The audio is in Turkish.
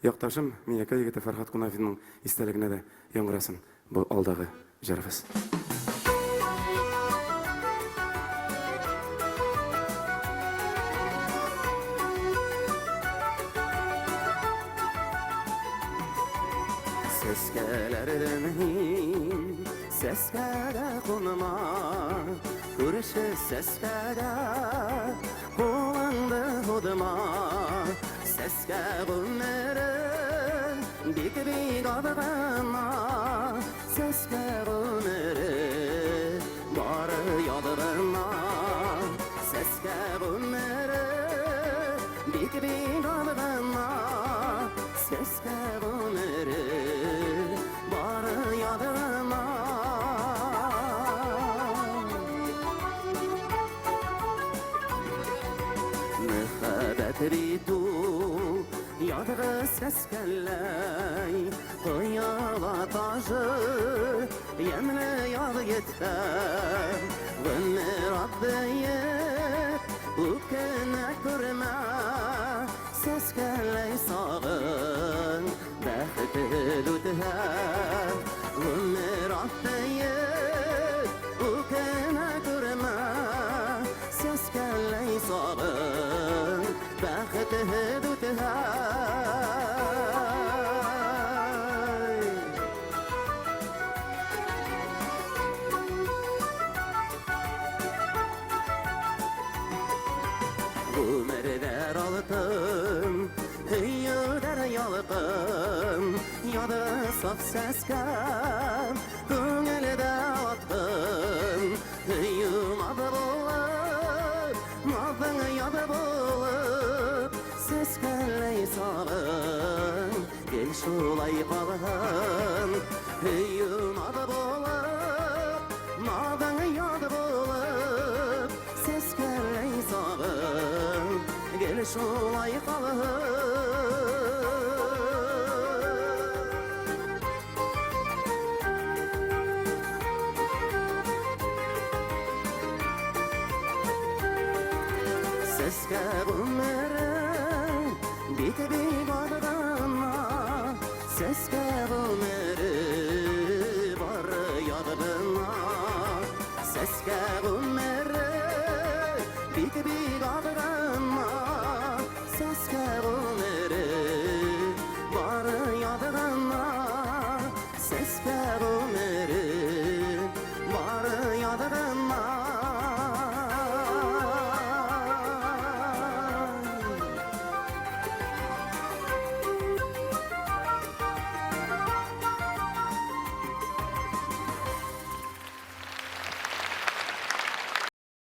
Yoktaşım Miyaka Yigiti Ferhat Kunafi'nin isteligine de yöngürasın bu aldağı jarafız. Seskelerden seskere konma, görüşü seskere kullandı hoduma. Seske bunları bir adına, seske bunları barı yadına. Seske bunları bir adına, seske bunları barı yadına. Mühabbet ritu yadğı seskelley, kıyala taşı yemle yad yeter. Gönler addıya ukene kürme, seskelley sağın bəxti lüther. Gönler addıya ukene kürme, seskelley sağın bəxti lüther. Ömerler altın, hüyüler yalqın, yadı saf sesken, gönülde attın. Hüyüm adı bulup, madın yadı bulup, seskenley sağın, gel şulay kalın. Hüyüm adı bulup, madın yadı bulup, seskenley sağın, gel şulay kalın. Seske bunları bir adına, seske bunları var yadına. Seske